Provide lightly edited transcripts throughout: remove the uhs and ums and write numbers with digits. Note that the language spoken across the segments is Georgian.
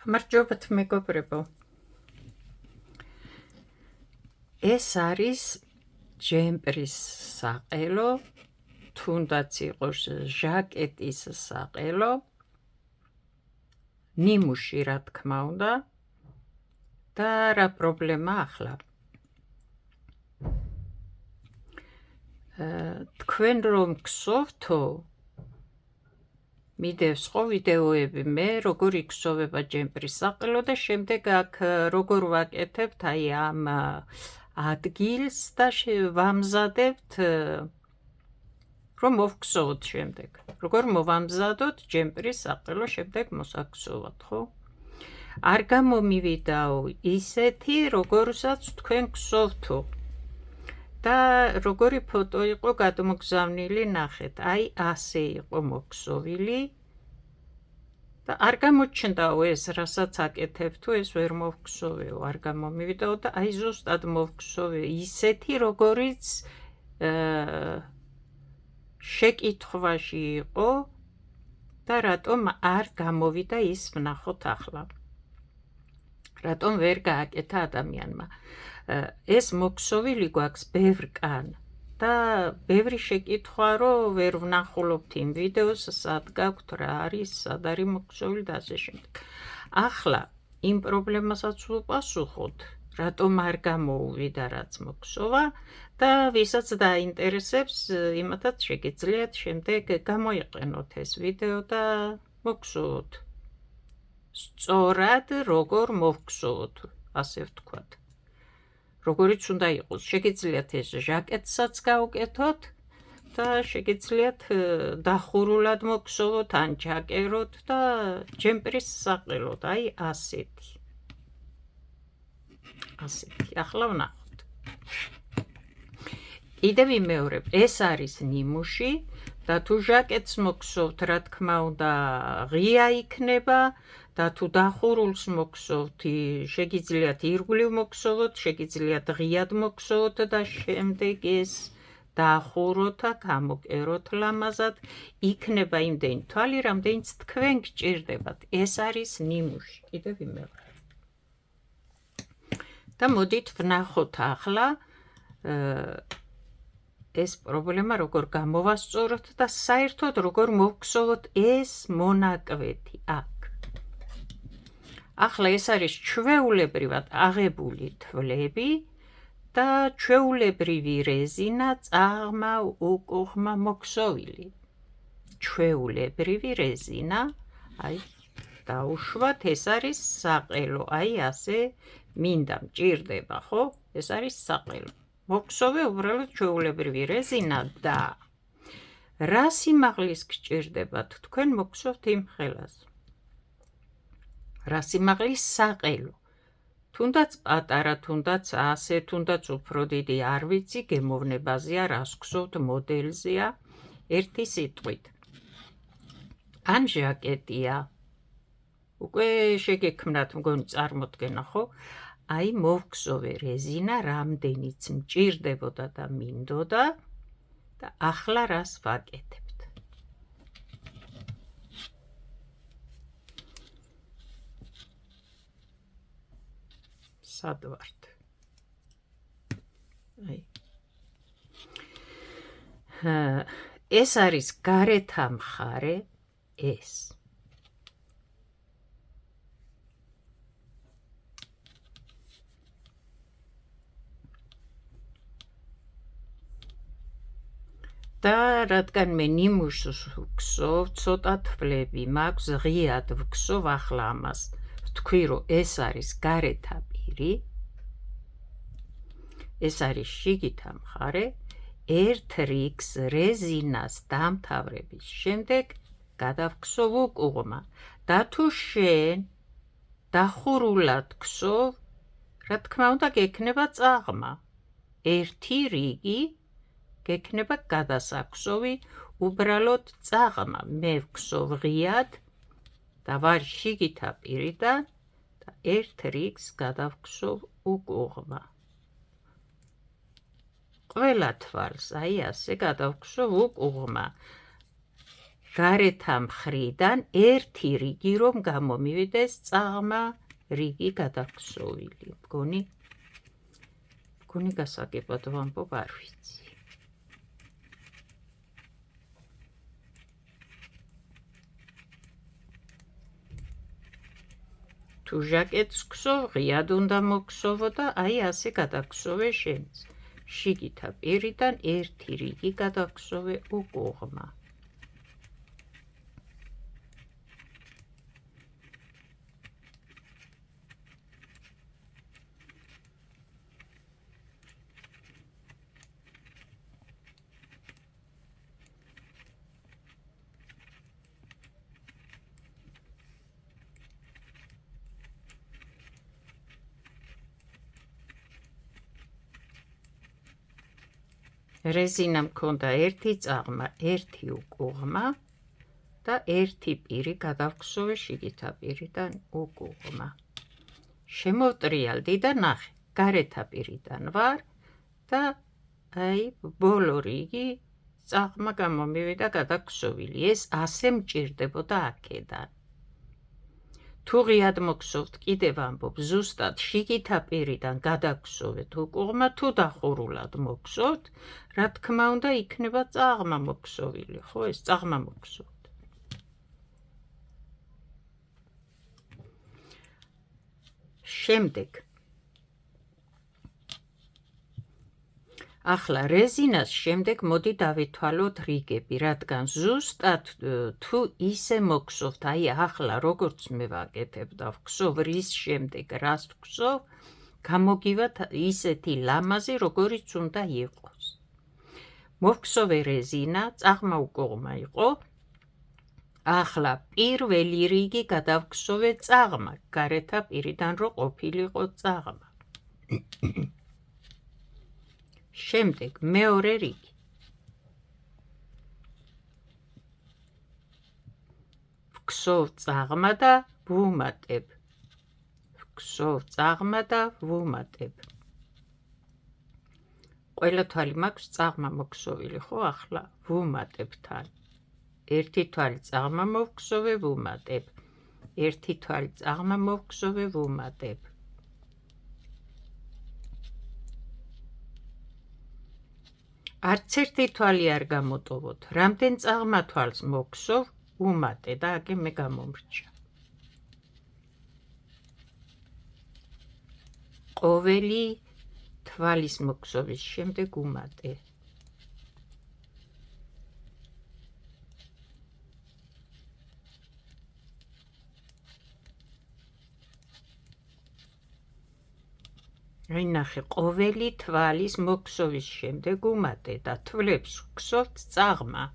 გამარჯობათ მეგობრებო. ეს არის ჯემპრის საყელო, თუნდაც იყოს ჟაკეტის საყელო, ნიმუში რა თქმა უნდა და რა პრობლემა ახლა. თქვენ რომ გსოვთო, მიდევს ხო ვიდეოები მე როგორ იქსოვება ჯემპრის საყელო და შემდეგ აქ როგორ ვაკეთებთ აი ამ ადგილს და ვამზადებთ რომ მოვგსოვოთ შემდეგ. როგორ მოვამზადოთ ჯემპრის საყელო შემდეგ მოსაგსოვოთ, ხო? არ გამომივიდაო ისეთი, როგორსაც თქვენ გსოვთო. და როგორი ფოტო იყო გადმოგზავნილი ნახეთ. აი ასე იყო მოგსოვილი. და არ გამოჩნდაო ეს, რასაც აკეთებ თუ ეს ვერ მოვგსოვეო, არ გამომივიდაო და აი ზუსტად მოვგსოვე ისეთი, როგორიც შეკითხვაში იყო და რატომ არ გამოვიდა ის ვნახოთ ახლა. რატომ ვერ გააკეთა ადამიანმა. ეს მოგსოვილი გვაქვს ბევრკან და ბევრი შეკითხვა რომ ვერ ვნახულობთ იმ ვიდეოს, სად გაქვთ, რა არის, სად არის მოგსოვილი და ასე შემდეგ. ახლა იმ პრობლემასაც ვუპასუხოთ, რატომ არ გამოუვიდა რაც მოგსოვა და ვისაც დაინტერესებს, იმათაც შეგიძლიათ შემდეგ გამოიყენოთ ეს ვიდეო და მოგსოვოთ. სწორად როგორ მოვგსოვოთ, ასე ვთქვათ. როგორიც უნდა იყოს, შეგიძლიათ ეს ჟაკეტსაც გაუკეთოთ და შეგიძლიათ დახურულად მოგგსოვოთ ან ჯაკეროთ და ჯემპრის საყელოდ, აი ასეთი. ახლა ვნახოთ. კიდევ ვიმეორებ, ეს არის ნიმუში და თუ ჟაკეტს მოგგსოვთ, რა თქმა უნდა, ღია იქნება და თუ დახურულს მოგგსოვთ, შეგიძლიათ ირგვლივ მოგგსოვოთ, შეგიძლიათ ღიად მოგგსოვოთ და შემდეგ ეს დახუროთ და გამოკეროთ ლამაზად, იქნება იმდენი თვალი, რამდენიც თქვენ გჭირდებათ. ეს არის ნიმუში. კიდევ ვიმეორებ. და მოდით ვნახოთ ახლა ეს პრობლემა როგორ გამოვასწოროთ და საერთოდ როგორ მოვგსოვოთ ეს მონაკვეთი აქ. ახლა ეს არის ჩვეულებრივად აღებული თვლები და ჩვეულებრივი რეზინა წაღმა უკუღმა მოგსოვილი. ჩვეულებრივი რეზინა, აი დაუშვათ, ეს არის საყელო, აი ასე მინდა მჭირდება, ხო? ეს არის საყელო. მოგსოვე უბრალოდ ჩვეულებრივი რეზინა და რა სიმაღლის გჭირდებათ თქვენ მოგსოვთ იმ ხელას. რა სიმაღლის საყელო. თუნდაც პატარა, თუნდაც ასე, თუნდაც უფრო დიდი, არ ვიცი, გემოვნებაზეა, რას გსოვთ, მოდელზეა, ერთი სიტყვით. ან ჟაკეტია. უკვე შეგექმნათ მგონი წარმოდგენა, ხო? აი მოვგსოვე რეზინა, რამდენიც მჭირდებოდა და მინდოდა და ახლა რას ვაკეთებთ. სად ვართ? აი. ეს არის გარეთა მხარე, ეს. და რადგან მე ნიმუშს ვგსოვ, ცოტა თვლები მაქვს, ღიად ვგსოვ ახლა ამას. ვთქვი, რომ ეს არის გარეთა პირი, ეს არის შიგითა მხარე, ერთ რიგს რეზინას დამთავრების შემდეგ გადავგსოვ უკუღმა. და თუ შენ დახურულად გსოვ, რა თქმა უნდა გექნება წაღმა. ერთი რიგი გექნება გადასაგვსოვი უბრალოდ წაღმა. მე ვგსოვ ღიად და ვარ შიგითა პირიდან და ერთ რიგს გადავგსოვ უკუღმა. ყველა თვალს აი ასე გადავგსოვ უკუღმა. გარეთა მხრიდან ერთი რიგი რომ გამომივიდეს წაღმა რიგი გადაქსოვილი. მგონი გასაგებად ვამბობ, არ ვიცი. თუ ჟაკეტს ქსოვ, ღიად უნდა მოგსოვო და აი ასე გადაქსოვე შენც. შიგითა პირიდან ერთი რიგი გადაქსოვე უკუღმა. რეზინა მქონდა ერთი წაღმა, ერთი უკუღმა და ერთი პირი გადავქსოვე შიგითა პირიდან უკუღმა. შემოვტრიალდი და ნახე, გარეთა პირიდან ვარ და აი ბოლო რიგი წაღმა გამომივიდა გადაქსოვილი. ეს ასე მჭირდებოდა აქედან. თუ ღიად მოგსოვთ, კიდევ ამბობ, ზუსტად შიგითა პირიდან გადაგვსოვეთ უკუღმა, თუ დახურულად მოგსოვთ, რა თქმა უნდა იქნება წაღმა მოგსოვილი, ხო, ეს წაღმა მოგსოვთ. შემდეგ ახლა რეზინას შემდეგ მოდი დავითვალოთ რიგები, რადგან ზუსტად თუ ისე მოგსოვთ, აი ახლა როგორც მე ვაკეთებ და ვგსოვ რის შემდეგ რას ვგსოვ, გამოგივათ ისეთი ლამაზი, როგორიც უნდა იყოს. მოვგსოვე რეზინა, წაღმა უკუღმა იყო. ახლა პირველი რიგი გადავგსოვე წაღმა, გარეთა პირიდან რო ყოფილიყო წაღმა. შემდეგ მეორე რიგი. ვგსოვ წაღმა და ვუმატებ. ვგსოვ წაღმა და ვუმატებ. ყველა თვალი მაქვს წაღმა მოგსოვილი, ხო, ახლა ვუმატებ თან. ერთი თვალი წაღმა მოვგსოვე, ვუმატებ. ერთი თვალი წაღმა მოვგსოვე, ვუმატებ. არც ერთი თვალი არ გამოტოვოთ. რამდენ წაღმა თვალს მოგსოვ, უმატე და აგე მე გამომრჩა. ყოველი თვალის მოგსოვის შემდეგ უმატე. აი ნახე, ყოველი თვალის მოგსოვის შემდეგ უმატე და თვლებს ვგსოვთ წაღმა.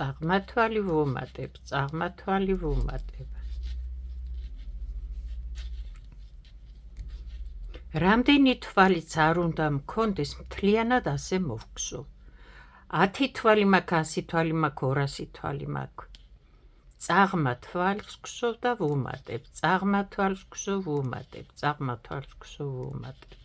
წაღმა თვალი ვუმატებ, წაღმა თვალი ვუმატებ. რამდენი თვალიც არ უნდა მქონდეს, მთლიანად ასე მოვგსოვ. 10 თვალი მაქვს, 100 თვალი მაქვს, 200 თვალი მაქვს. წაღმა თვალს ვგსოვ და ვუმატებ, წაღმა თვალს ვგსოვ, ვუმატებ, წაღმა თვალს ვგსოვ, ვუმატებ.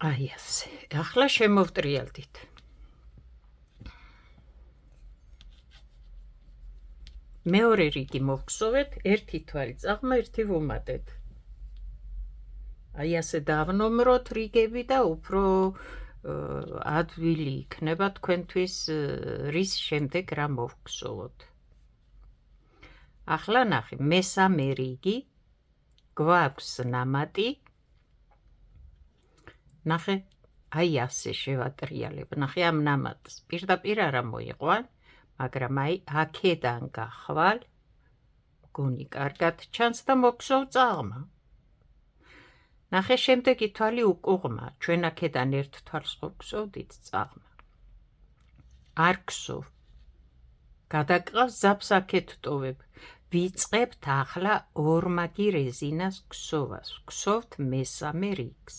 აი ასე, ახლა შემოვტრიალდით. მეორე რიგი მოვგსოვეთ, ერთი თვალი წაღმა, ერთი ვუმატეთ. აი ასე დავნომროთ რიგები და უფრო ადვილი იქნება თქვენთვის რის შემდეგ რა მოვგსოვოთ. ახლა ნახე, მესამე რიგი გვაქვს ნამატი. ნახე, აი ასე შევატრიალებ. ნახე ამ ნამატს პირდაპირ არ მოიყვან, მაგრამ აი აქედან გახვალ, მგონი კარგად ჩანს და მოგსოვ წაღმა. ნახე შემდეგი თვალი უკუღმა, ჩვენ აქედან ერთ თვალს ხო გსოვდით წაღმა. არ გსოვ. გადაკყავს ძაბს აქეთ ტოვებ. ვიწყებთ ახლა ორმაგი რეზინას გსოვას. გსოვთ მესამე რიგს.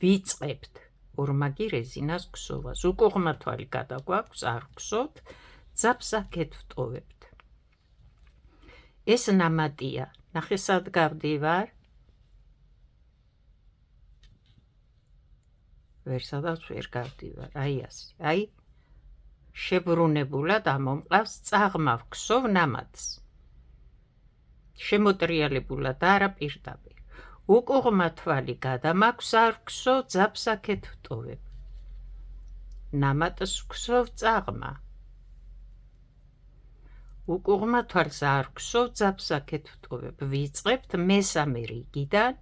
ვიწყებთ ორმაგი რეზინას გსოვას. უკუღმა თვალი გადაგვაქვს, არ გსოვთ, ძაბს აქეთ ვტოვებთ. ეს ნამატია. ნახე სად გავდივარ? ვერსადაც ვერ გავდივარ. აი ასე. აი შებრუნებულად ამომყავს წაღმა ვგსოვ ნამატს. შემოტრიალებულად არა პირდაპირ. უკუღმა თვალი გადამაქვს, არ ვგსოვ, ძაბს აქეთ ვტოვებ. ნამატს ვგსოვ წაღმა. უკუღმა თვალს არ ვგსოვ, ძაბს აქეთ ვტოვებ. ვიწყებთ მესამე რიგიდან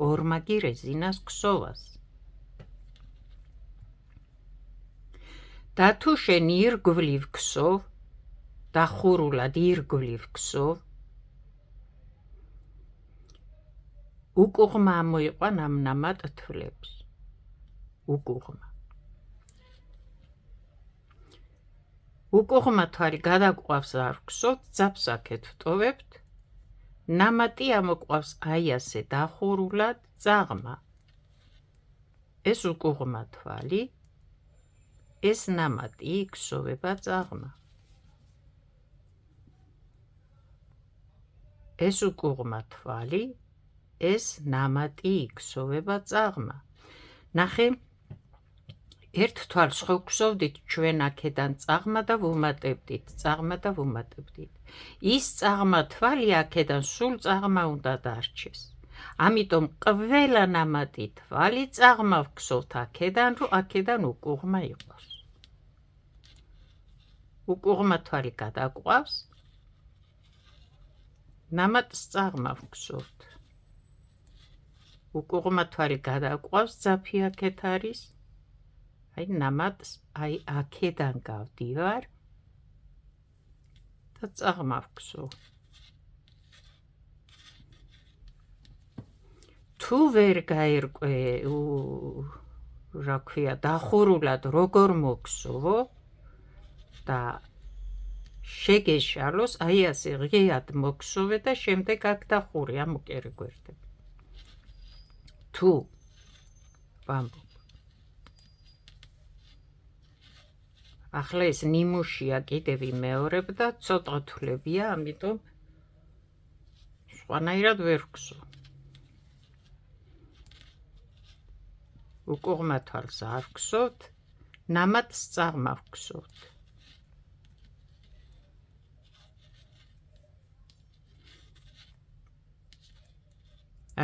ორმაგი რეზინას გსოვას. და თუ შენ ირგვლივ გსოვ, დახურულად ირგვლივ გსოვ, უკუღმა ამოიყვან ამ ნამატ თვლებს. უკუღმა. უკუღმა თვალი გადაგვყავს, არ გსოვთ, ძაბს აქეთ ვტოვებთ. ნამატი ამოყვავს აი ასე დახურულად წაღმა. ეს უკუღმა თვალი, ეს ნამატი გსოვება წაღმა. ეს უკუღმა თვალი, ეს ნამატი გსოვება წაღმა. ნახე, ერთ თვალს ხო გსოვდით ჩვენ აქედან წაღმა და ვუმატებდით, წაღმა და ვუმატებდით. ის წაღმა თვალი აქედან სულ წაღმა უნდა დარჩეს. ამიტომ ყველა ნამატი თვალი წაღმა ვგსოვთ აქედან, რომ აქედან უკუღმა იყოს. უკუღმა თვალი გადაგვყავს, ნამატს წაღმა ვგსოვთ. უკუღმა თვალი გადაგვყავს, ძაფი აქეთ არის. აი ნამატს აი აქედან გავდივარ და წაღმა ვგსოვ. თუ ვერ გაერკვე, რა ქვია, დახურულად როგორ მოგსოვო და შეგეშალოს, აი ასე ღიად მოგსოვე და შემდეგ აქ დახური ამოკერე გვერდები. თუ ვამბობ. ახლა ეს ნიმუშია კიდევ იმეორებ და ცოტა თვლებია, ამიტომ სხვანაირად ვერ ვგსოვ. უკუღმა თვალს არ ვგსოვთ, ნამატს წაღმა ვგსოვთ.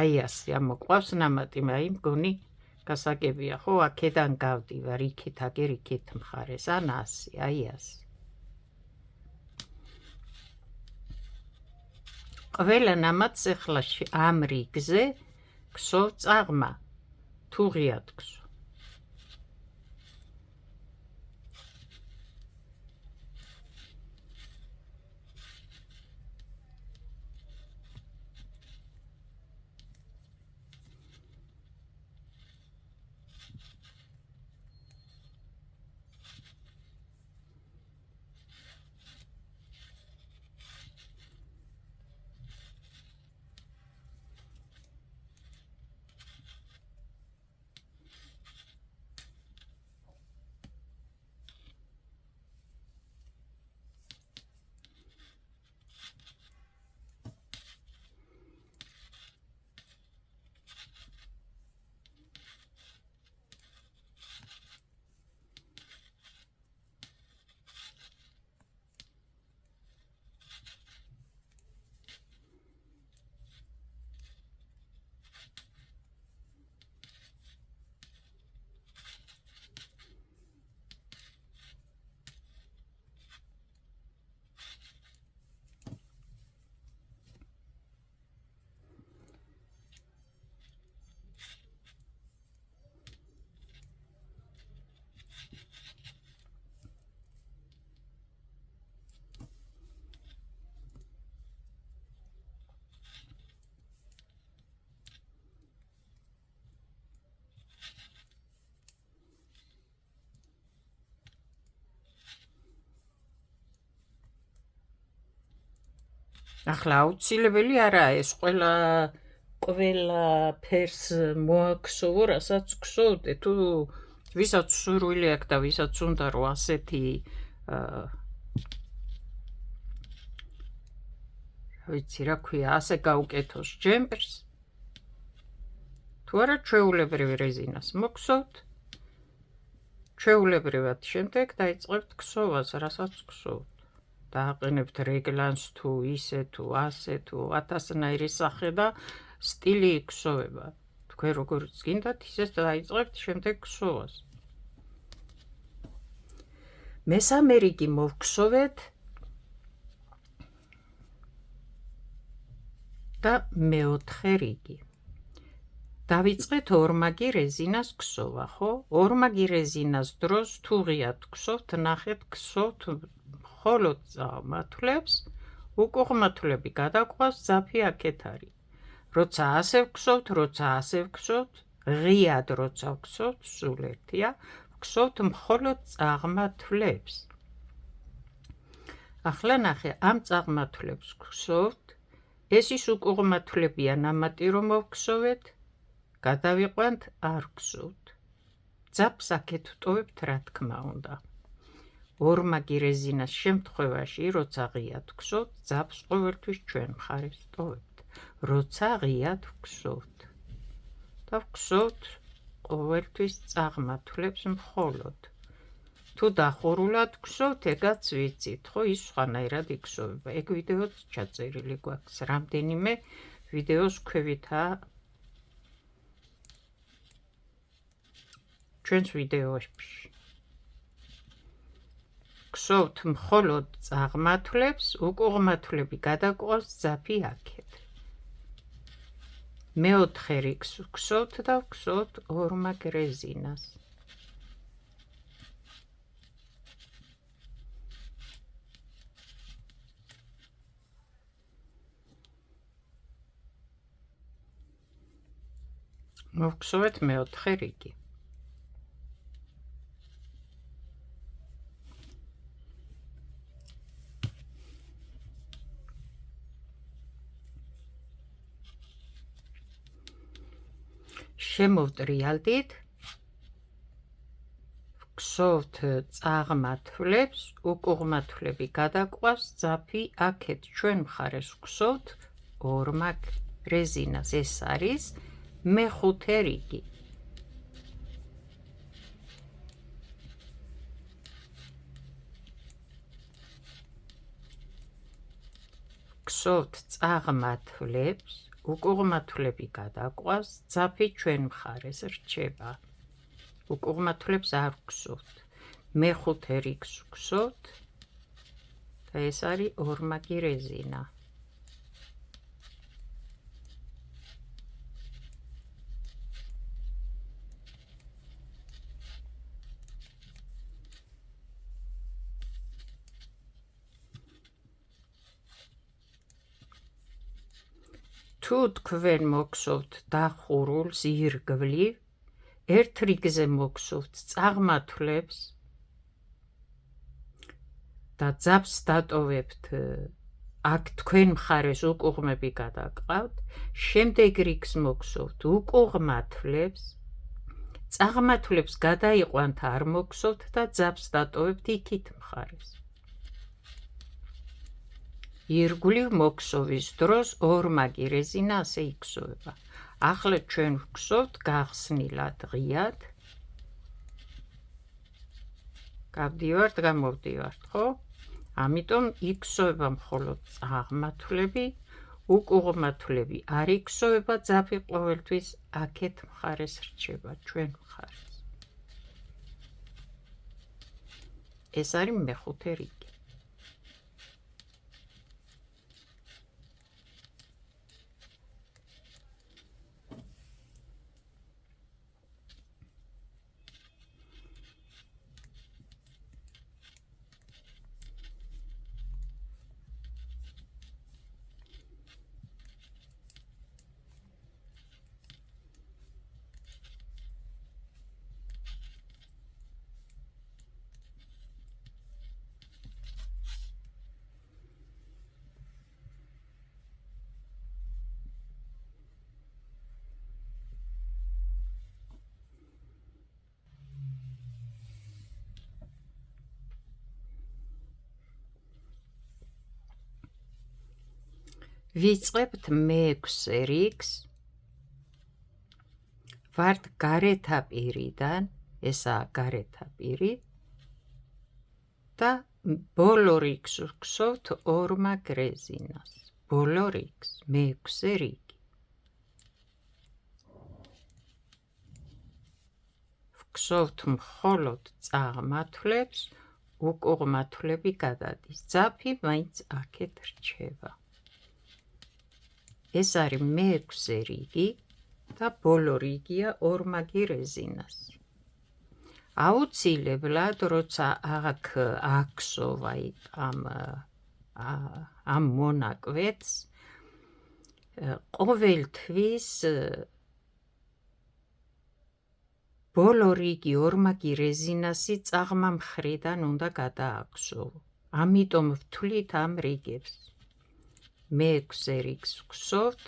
აი ასე ამოყვავს ნამატი, აი მგონი გასაგებია, ხო, აქედან გავდივარ, იქით აგერ იქით მხარეს, ან ასე, აი ასე. ყველა ნამატს ეხლა ამ რიგზე გსოვ წაღმა, თუ ღიად გსოვ. ახლა აუცილებელი არაა ეს ყველა ფერს მოაქსოვო, რასაც გსოვდე, თუ ვისაც სურვილი აქვს და ვისაც უნდა რომ ასეთი ვიცი რა ქვია, ასე გაუკეთოს ჯემპერს, თუ არა ჩვეულებრივ რეზინას მოგსოვთ, ჩვეულებრივად შემდეგ დაიწყებთ ქსოვას, რასაც გსოვთ. დააყენებთ რეგლანს თუ ისე თუ ასე თუ 1000-ნაირი სახე და სტილი იქსოვება. თქვენ როგორც გინდათ, ისე დაიწყებთ შემდეგ ქსოვას. მესამე რიგი მოვქსოვეთ და მეოთხე რიგი. დავიწყეთ ორმაგი რეზინას ქსოვა, ხო? ორმაგი რეზინას დროს თუ ღიად გსოვთ, ნახეთ გსოვთ მხოლოდ წაღმართლებს, უკუღმართლები გადაყვას, ძაფი აქეთ არის. როცა ასე ვგსოვთ, ღიად როცა ვგსოვთ, სულ ერთია, ვგსოვთ მხოლოდ წაღმართლებს. ახლა ნახე, ამ წაღმართლებს ვგსოვთ, ეს ის უკუღმართლებია ნამატი რომ მოვგსოვეთ, გადავიყვანთ, არ ვგსოვთ. ძაფს აქეთ ვტოვებთ, რა თქმა უნდა. ორმაგი რეზინას შემთხვევაში, როცა ღიად ვგსოვთ, ძაფს ყოველთვის ჩვენ მხარეს ვტოვებთ, როცა ღიად ვგსოვთ. და ვგსოვთ ყოველთვის წაღმართლებს მხოლოდ. თუ დახურულად გსოვთ, ეგაც ვიცით, ხო, ის სხვანაირად იქსოვება. ეგ ვიდეოც ჩაწერილი გვაქვს, რამდენიმე ვიდეოს ქვევითაა ჩვენს ვიდეოებში. გსოვთ მხოლოდ წაღმართლებს, უკუღმართლები გადაყვავს, ძაფი აქეთ. მეოთხე რიგს ვგსოვთ და ვგსოვთ ორმაგ რეზინას. მოვგსოვეთ მეოთხე რიგი. შემოვტრიალდით, ვგსოვთ წაღმართლებს, უკუღმართლები გადაყვავს, ძაფი აქეთ ჩვენ მხარეს ვგსოვთ ორმაგ რეზინას. ეს არის მეხუთე რიგი. ვგსოვთ წაღმართლებს, უკუღმართლები გადაყვავს, ძაფი ჩვენ მხარეს რჩება. უკუღმართლებს არ ვგსოვთ. მეხუთე რიგს ვგსოვთ და ეს არის ორმაგი რეზინა. თუ თქვენ მოგსოვთ დახურულს ირგვლივ, ერთ რიგზე მოგსოვთ წაღმართლებს და ძაფს დატოვებთ, აქ თქვენ მხარეს უკუღმები გადაყავთ, შემდეგ რიგს მოგსოვთ უკუღმართლებს, წაღმართლებს გადაიყვანთ, არ მოგსოვთ და ძაფს დატოვებთ იქით მხარეს. ირგვლივ მოგსოვის დროს ორმაგი რეზინა ასე იქსოვება. ახლა ჩვენ ვგსოვთ გახსნილად ღიად. გავდივართ, გამოვდივართ, ხო? ამიტომ იქსოვება მხოლოდ წაღმართლები, უკუღმართლები არ იქსოვება, ძაფი ყოველთვის აქეთ მხარეს რჩება, ჩვენ მხარეს. ეს არის მეხუთე რიგი. ვიწყებთ მე-6 რიგს, ვართ გარეთა პირიდან, ესაა გარეთა პირი და ბოლო რიგს ვგსოვთ ორმაგ რეზინას. ბოლო რიგს, მე-6 რიგი. ვგსოვთ მხოლოდ წაღმართლებს, უკუღმართლები გადადის. ძაფი მაინც აქეთ რჩება. ეს არის მე-6 რიგი და ბოლო რიგია ორმაგი რეზინას. აუცილებლად, როცა აქ აქვსოვ ამ მონაკვეთს, ყოველთვის ბოლო რიგი ორმაგი რეზინასი წაღმა მხრიდან უნდა გადააქვსოვ. ამიტომ ვთვლით ამ რიგებს. მე-6 რიგს ვგსოვთ,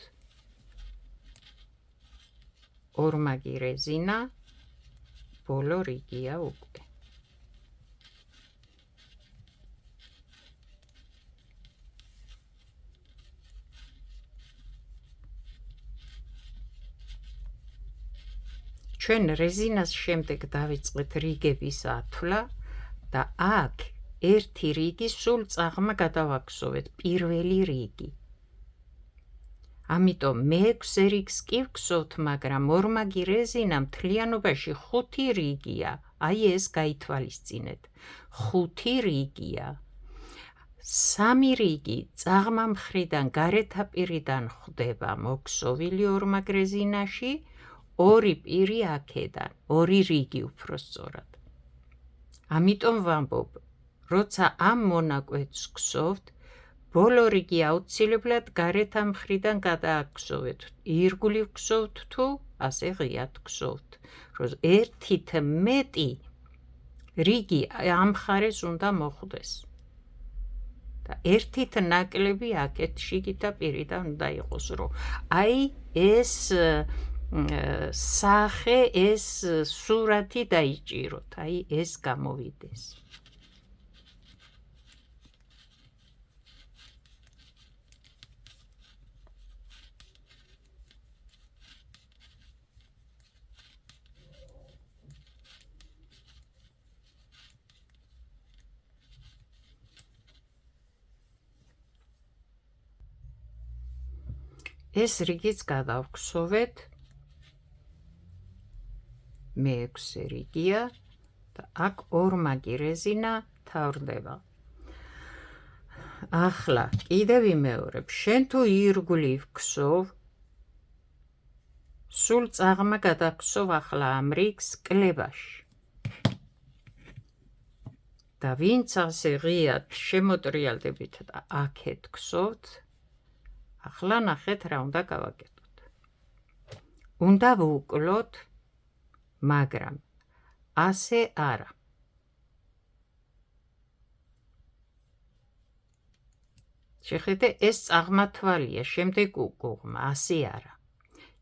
ორმაგი რეზინა, ბოლო რიგია უკვე. ჩვენ რეზინას შემდეგ დავიწყეთ რიგების ათვლა და აქ ერთი რიგი სულ წაღმა გადავაქვსოვეთ, პირველი რიგი. ამიტომ მე-6 რიგს კი ვგსოვთ, მაგრამ ორმაგი რეზინა მთლიანობაში 5 რიგია. აი ეს გაითვალისწინეთ. 5 რიგია. 3 რიგი წაღმა მხრიდან გარეთა პირიდან ხვდება მოქსოვილი ორმაგ რეზინაში, 2 პირი აქედან, 2 რიგი უფრო სწორად. ამიტომ ვამბობ, როცა ამ მონაკვეთს ვგსოვთ, ბოლო რიგი აუცილებლად გარეთა მხრიდან გადააქვსოვეთ. ირგვლივ ვგსოვთ თუ ასე ღიად ვგსოვთ. ერთით მეტი რიგი ამ მხარეს უნდა მოხვდეს. და ერთით ნაკლები აქეთ შიგითა პირიდან უნდა იყოს, რომ აი ეს სახე, ეს სურათი დაიჭიროთ, აი ეს გამოვიდეს. ეს რიგიც გადავქვსოვეთ, მე-6 რიგია და აქ ორმაგი რეზინა თავრდება. ახლა კიდევ ვიმეორებ, შენ თუ ირგვლივ ვგსოვ, სულ წაღმა გადავქვსოვ ახლა ამ რიგს კლებაში. და ვინც ასე ღიად შემოტრიალდებით და აქეთ გსოვთ, ახლა ნახეთ რა უნდა გავაკეთოთ. უნდა ვუკლოთ, მაგრამ ასე არა. შეხედე, ეს წაღმართვალია, შემდეგ უკუღმა, ასე არა.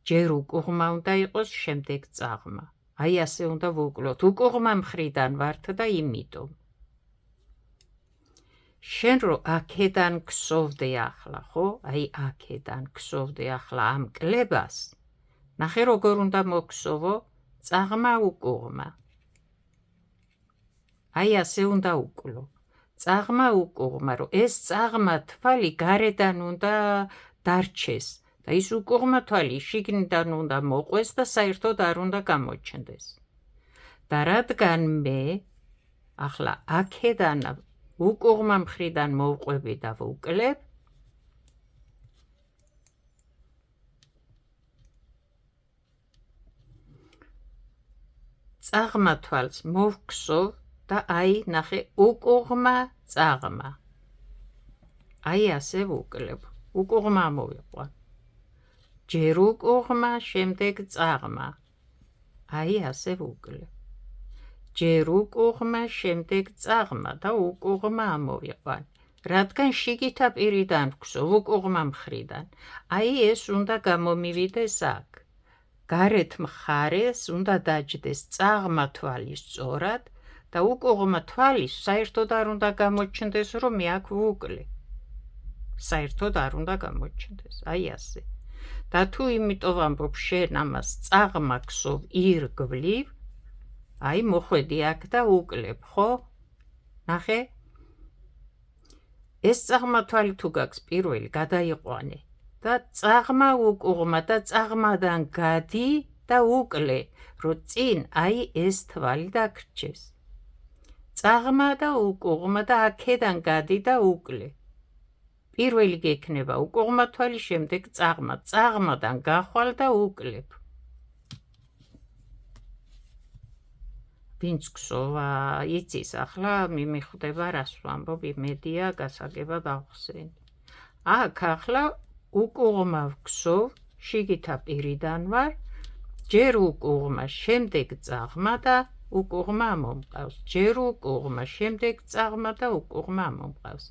ჯერ უკუღმა უნდა იყოს, შემდეგ წაღმა. აი ასე უნდა ვუკლოთ. უკუღმა მხრიდან ვართ და იმიტომ. შენ რო აქედან გსოვდე ახლა, ხო? აი აქედან გსოვდე ახლა ამ კლებას. ნახე როგორ უნდა მოგსოვო? წაღმა უკუღმა. აი ასე უნდა უკლო. წაღმა უკუღმა, რომ ეს წაღმა თვალი გარედან უნდა დარჩეს და ის უკუღმა თვალი შიგნიდან უნდა მოყვეს და საერთოდ არ უნდა გამოჩნდეს. და რადგან მე ახლა აქედან უკუღმა მხრიდან მოვყვები და ვუკლებ, წაღმა თვალს მოვგსოვ და აი ნახე უკუღმა წაღმა. აი ასე ვუკლებ. უკუღმა მოვიყვან. ჯერ უკუღმა, შემდეგ წაღმა. აი ასე ვუკლებ. ჯერ უკუღმა, შემდეგ წაღმა და უკუღმა ამოვიყვან. რადგან შიგითა პირიდან ვგსოვ, უკუღმა მხრიდან. აი ეს უნდა გამომივიდეს აქ. გარეთ მხარეს უნდა დაჯდეს წაღმა თვალი სწორად და უკუღმა თვალი საერთოდ არ უნდა გამოჩნდეს, რომ მე აქ ვუკლე. საერთოდ არ უნდა გამოჩნდეს, აი ასე. და თუ იმიტომ ამბობ შენ ამას წაღმა ქსოვ ირგვლივ, აი მოხვედი აქ და უკლებ, ხო? ნახე? ეს წაღმა თვალი თუ გაქვს პირველი გადაიყვანე და წაღმა უკუღმა და წაღმადან გადი და უკლე, რომ წინ აი ეს თვალი დაგრჩეს. წაღმა და უკუღმა და აქედან გადი და უკლე. პირველი გექნება უკუღმა თვალი, შემდეგ წაღმა, წაღმადან გახვალ და უკლებ. ვინც ქსოვა იცის, ახლა მიმიხვდება რას ვამბობ, იმედია გასაგებად ავხსენ. აქ ახლა უკუღმა ვქსოვ, შიგითა პირიდან ვარ, ჯერ უკუღმა, შემდეგ წაღმა და უკუღმა მომყავს. ჯერ უკუღმა, შემდეგ წაღმა და უკუღმა მომყავს.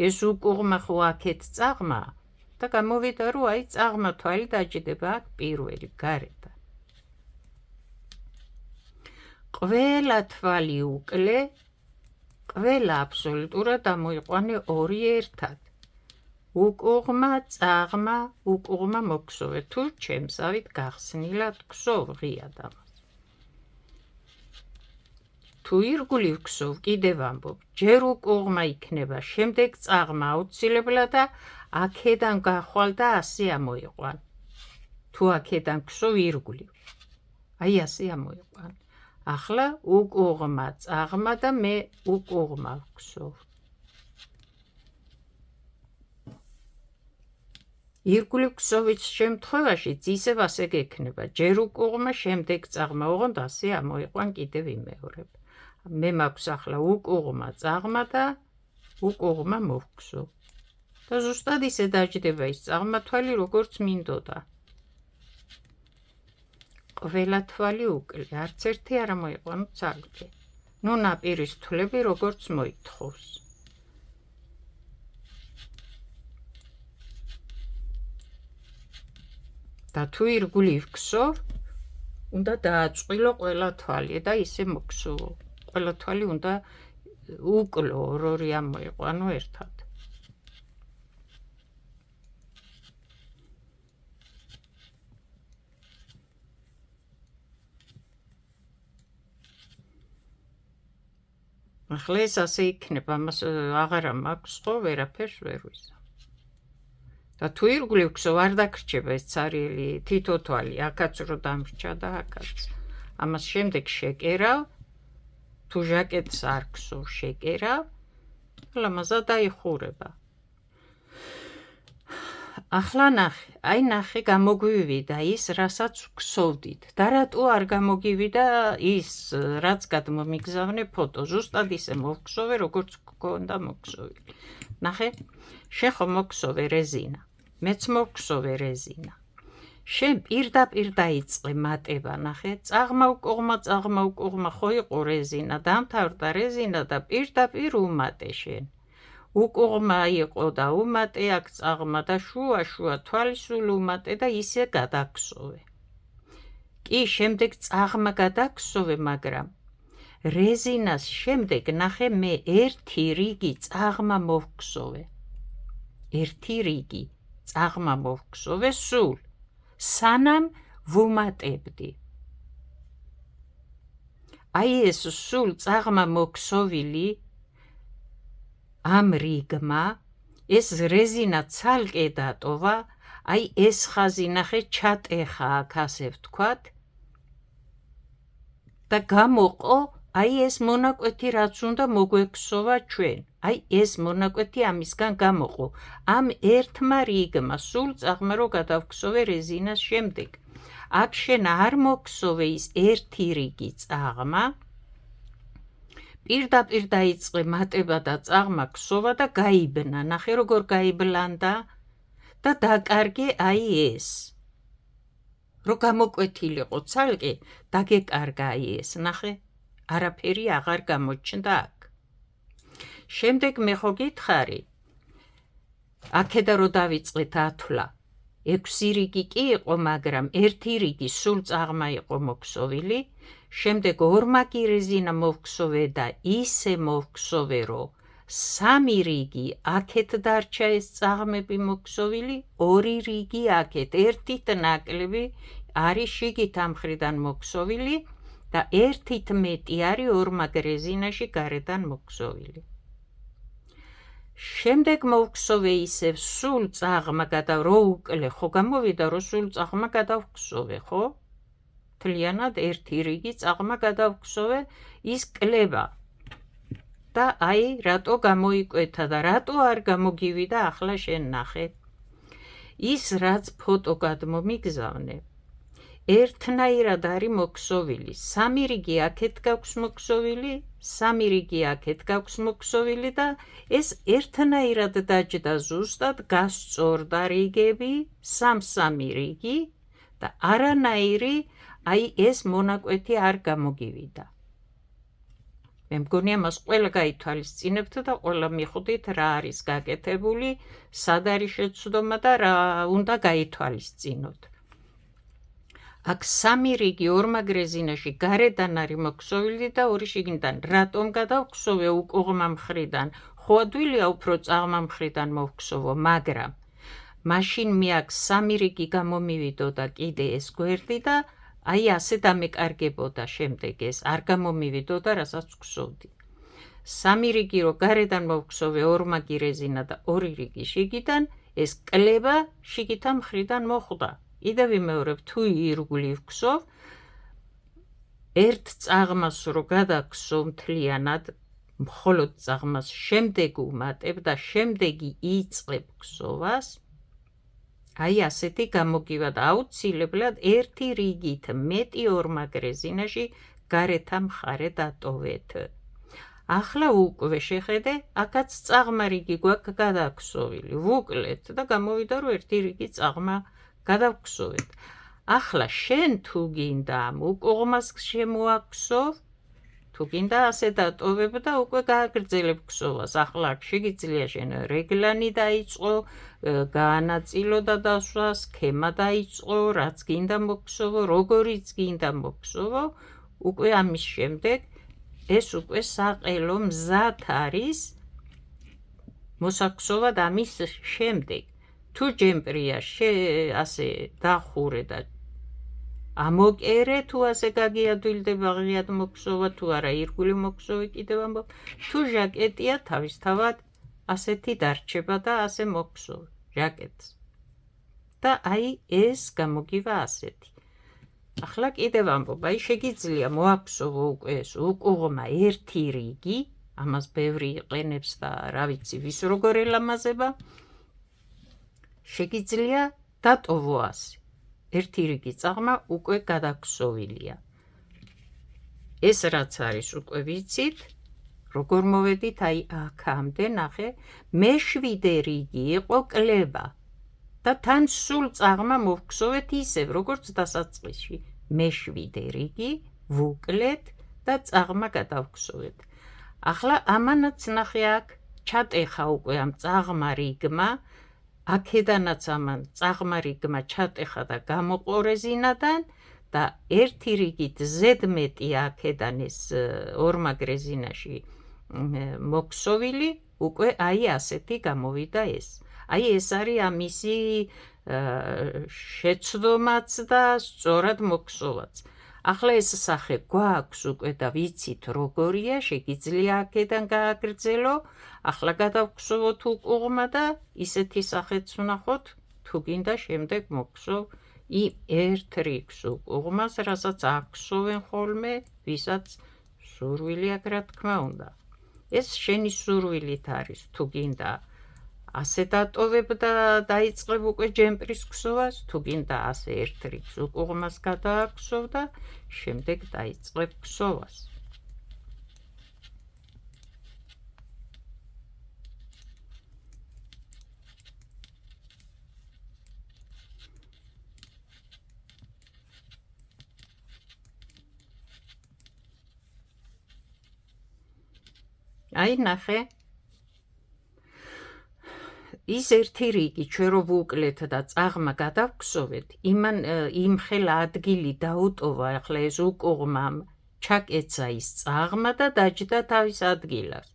ეს უკუღმა ხო აქეთ წაღმა და გამოვიდა, რომ აი წაღმა თვალი დაჯდება აქ პირველი გარედან. ყველა თვალი უკლე, ყველა აბსოლუტურად ამოიყვანე ორი ერთად. უკუღმა, წაღმა, უკუღმა მოგქსოვე, თუ ჩემსავით გახსნილად ქსოვ ღიად ამას. თუ ირგვლივ ქსოვ, კიდევ ამბობ, ჯერ უკუღმა იქნება, შემდეგ წაღმა აუცილებლად და აქედან გახვალ და ასე ამოიყვან. თუ აქედან ქსოვ ირგვლივ, აი ასე ამოიყვან. ახლა უკუღმა, წაღმა და მე უკუღმა ვქსოვ. ირგვლივ ქსოვის შემთხვევაშიც ისევ ასე გექნება, ჯერ უკუღმა, შემდეგ წაღმა, ოღონდ ასე ამოიყვან კიდევ იმეორებ. მე მაქვს ახლა უკუღმა, წაღმა და უკუღმა მოვქსოვ. და ზუსტად ისე დაჯდება ის წაღმა თვალი, როგორც მინდოდა. ყველა თვალი უკლე, არც ერთი არ მოიყვანო ცალკე. ნუ ნაპირის თვლები როგორც მოითხოვს. და თუ ირგვლივ ქსოვ, უნდა დააწყვილო ყველა თვალი და ისე მოგსოვო. ყველა თვალი უნდა უკლო, ორი ამოიყვანო ერთად. ახლა ეს ასე იქნება, ამას აღარა მაქვს ხო, ვერაფერს ვერ ვიზამ. და თუ ირგვლივ ქსოვ, არ დაგრჩება ეს ცარიელი თითო თვალი, აქაც რო დამრჩა და აქაც. ამას შემდეგ შეკერავ, თუ ჟაკეტს არ ქსოვ, შეკერავ, ლამაზად დაიხურება. ახლა ნახე, აი ნახე, გამოგვივიდა ის, რასაც ქსოვდით. და რატო არ გამოგივიდა ის, რაც გადმომიგზავნე ფოტო, ზუსტად ისე მოვქსოვე, როგორც გქონდა მოქსოვილი. ნახე, შენ ხო მოქსოვე რეზინა, მეც მოვქსოვე რეზინა. შენ პირდაპირ დაიწყე მატება, ნახე, წაღმა უკუღმა ხო იყო რეზინა, დამთავრდა რეზინა და პირდაპირ უმატე შენ. უკუღმა იყო და უმატე, აქ წაღმა და შუა თვალისულ უმატე და ისე გადაგქსოვე. კი, შემდეგ წაღმა გადაგქსოვე, მაგრამ რეზინას შემდეგ ნახე, მე ერთი რიგი წაღმა მოვქსოვე. ერთი რიგი წაღმა მოვქსოვე სულ, სანამ ვუმატებდი. აი ეს სულ წაღმა მოქსოვილი ამ რიგმა, ეს რეზინა ცალკე დატოვა, აი ეს ხაზი ნახე ჩატეხა აქ ასე ვთქვათ და გამოყო აი ეს მონაკვეთი, რაც უნდა მოგვექსოვა ჩვენ. აი ეს მონაკვეთი ამისგან გამოყო. ამ ერთმა რიგმა სულ წაღმა რო გადავქსოვე რეზინას შემდეგ. აქ შენ არ მოქსოვე ის ერთი რიგი წაღმა, პირდაპირ დაიწყე მატება და წაღმა ქსოვა და გაიბნა. ნახე როგორ გაიბლანდა და დაკარგე აი ეს. რო გამოკვეთილიყო ცალკე, დაგეკარგა აი ეს, ნახე, არაფერი აღარ გამოჩნდა აქ. შემდეგ მე ხო გითხარი, აქედა რო დავიწყეთ ათვლა, 6 რიგი კი იყო, მაგრამ ერთი რიგი სულ წაღმა იყო მოქსოვილი, შემდეგ ორმაგი რეზინა მოვქსოვე და ისე მოვქსოვე, რომ 3 რიგი აქეთ დარჩა ეს წაღმები მოქსოვილი, 2 რიგი აქეთ, ერთით ნაკლები არის შიგით ამ მხრიდან მოქსოვილი და ერთით მეტი არის ორმაგ რეზინაში გარედან მოქსოვილი. შემდეგ მოვქსოვე ისევ სულ წაღმა რო უკლე ხო გამოვიდა რომ სულ წაღმა გადავქსოვე, ხო? მთლიანად ერთი რიგი წაღმა გადავქსოვე, ის კლება და აი რატო გამოიკვეთა და რატო არ გამოგივიდა ახლა შენ ნახე. ის რაც ფოტო გადმომიგზავნე ერთნაირად არის მოქსოვილი, 3 რიგი აქეთ გაქვს მოქსოვილი, 3 რიგი აქეთ გაქვს მოქსოვილი და ეს ერთნაირად დაჯდა ზუსტად გასწორდა რიგები, 3 რიგი და არანაირი აი ეს მონაკვეთი არ გამოგივიდა. მე მგონი ამას ყველა გაითვალისწინებთ და ყველა მიხვდით რა არის გაკეთებული, სად არის შეცდომა და რა უნდა გაითვალისწინოთ. აქ 3 რიგი ორმაგ რეზინაში გარედან არის მოქსოვილი და ორი შიგნიდან. რატომ გადავქსოვე უკუღმა მხრიდან? ხო ადვილია უფრო წაღმა მხრიდან მოვქსოვო, მაგრამ მაშინ მე აქ 3 რიგი გამომივიდო და კიდე ეს გვერდი და აი ასე დამეკარგებოდა შემდეგ ეს არ გამომივიდო და რასაც ვქსოვდი. 3 რიგი რო გარედან მოვქსოვე ორმაგი რეზინა და 2 რიგი შიგიდან, ეს კლება შიგითა მხრიდან მოხვდა. კიდე ვიმეორებ, თუ ირგვლივ ვქსოვ, ერთ წაღმას რო გადაგქსოვ მთლიანად, მხოლოდ წაღმას შემდეგ უმატებ და შემდეგი იწყებ ქსოვას, აი ასეთი გამოგივა და აუცილებლად ერთი რიგით მეტი ორმაგ რეზინაში გარეთა მხარე დატოვეთ. ახლა უკვე შეხედე, აქაც წაღმა რიგი გვაქვს გადაგქსოვილი, ვუკლეთ და გამოვიდა რომ ერთი რიგი წაღმა გადავქსოვეთ. ახლა შენ თუ გინდა ამ უკუღმას შემოაქსოვ, თუ გინდა ასე დატოვებ და უკვე გააგრძელებ ქსოვას. ახლა აქ შეგიძლია შენ რეგლანი დაიწყო, გაანაწილო და დასვა, სქემა დაიწყო, რაც გინდა მოქსოვო, როგორიც გინდა მოქსოვო, უკვე ამის შემდეგ ეს უკვე საყელო მზად არის მოსაქსოვად ამის შემდეგ. თუ ჯემპრია ასე დახურე და ამოკერე, თუ ასე გაგიადვილდება ღიად მოქსოვა, თუ არა ირგვლივ მოქსოვი კიდევ ამბობ, თუ ჟაკეტია თავისთავად ასეთი დარჩება და ასე მოქსოვი ჟაკეტს. და აი ეს გამოგივა ასეთი. ახლა კიდევ ამბობ, აი შეგიძლია მოაქსოვო უკვე ეს უკუღმა ერთი რიგი, ამას ბევრი იყენებს და რა ვიცი ვის როგორ ელამაზება, შეგიძლია დატოვო ასე. ერთი რიგი წაღმა უკვე გადაგქსოვილია. ეს რაც არის უკვე ვიცით, როგორ მოვედით აი აქამდე, ნახე, მე-7 რიგი იყო კლება და თან სულ წაღმა მოვქსოვეთ ისევ, როგორც დასაწყისში. მე-7 რიგი ვუკლეთ და წაღმა გადავქსოვეთ. ახლა ამანაც ნახე აქ ჩატეხა უკვე ამ წაღმა რიგმა, აქედანაც ამან წაღმა რიგმა ჩატეხა და გამოყო რეზინადან და ერთი რიგით ზედმეტი აქედან ეს ორმაგ რეზინაში მოქსოვილი უკვე აი ასეთი გამოვიდა ეს. აი ეს არის ამისი შეცდომაც და სწორად მოქსოვაც. ახლა ეს სახე გვაქვს უკვე და ვიცით როგორია, შეგიძლია აქედან გააგრძელო, ახლა გადავქსოვოთ უკუღმა და ისეთი სახეც ვნახოთ, თუ გინდა შემდეგ მოქსოვ იმ ერთ რიგს უკუღმას, რასაც აქსოვენ ხოლმე, ვისაც სურვილი აქვს რა თქმა უნდა. ეს შენი სურვილით არის, თუ გინდა ასე დატოვებ და დაიწყებ უკვე ჯემპრის ქსოვას, თუ გინდა ასე ერთ რიგს უკუღმას გადააქსოვ და შემდეგ დაიწყებ ქსოვას. აი ნახე, ის ერთი რიგი ჩვენ რო ვუკლეთ და წაღმა გადავქსოვეთ, იმ ხელ ადგილი დაუტოვა, ახლა ეს უკუღმამ ჩაკეცა ის წაღმა და დაჯდა თავის ადგილას.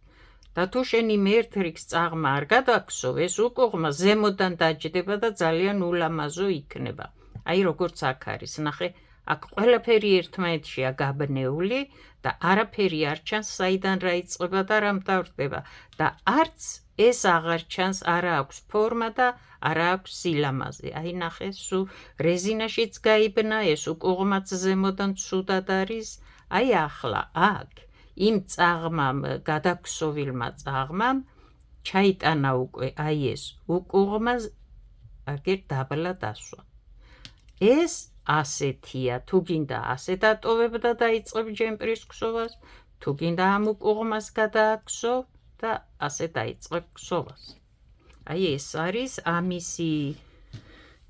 და თუ შენ იმ ერთ რიგს წაღმა არ გადაგსოვ, ეს უკუღმა ზემოდან დაჯდება და ძალიან ულამაზო იქნება. აი როგორც აქ არის, ნახე, აქ ყველაფერი ერთმანეთშია გაბნეული და არაფერი არ ჩანს, საიდან რა იწყება და რა მთავრდება და არც ეს აღარ ჩანს, არა აქვს ფორმა და არა აქვს სილამაზე. აი ნახე, სულ რეზინაშიც გაიბნა, ეს უკუღმაც ზემოდან ცუდად არის. აი ახლა აქ იმ წაღმამ, გადაქსოვილმა წაღმამ ჩაიტანა უკვე აი ეს უკუღმა აგერ დაბლა დასვა. ეს ასეთია, თუ გინდა ასეთ ატოვებ და დაიწყებ ჯემპრის ქსოვას, თუ გინდა ამ უკუღმას გადააქსოვ და ასე დაიწყებ ქსოვას. აი ეს არის ამისი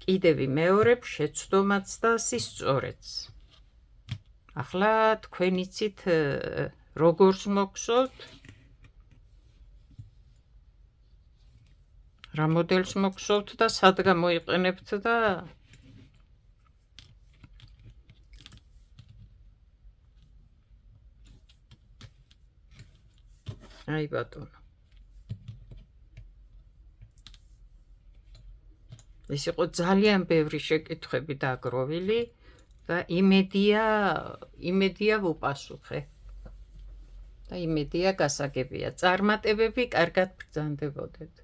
კიდევი მეორე შეცდომაც და სისწორეც. ახლა თქვენ იცით როგორც მოგხსოვთ, რა მოდელს მოგხსოვთ და სად გამოიყენებთ და აი ბატონო. ეს იყო ძალიან ბევრი შეკითხვები დაგროვილი და იმედია ვუპასუხე. და იმედია გასაგებია. წარმატებები კარგად ბრძანდებოდეთ.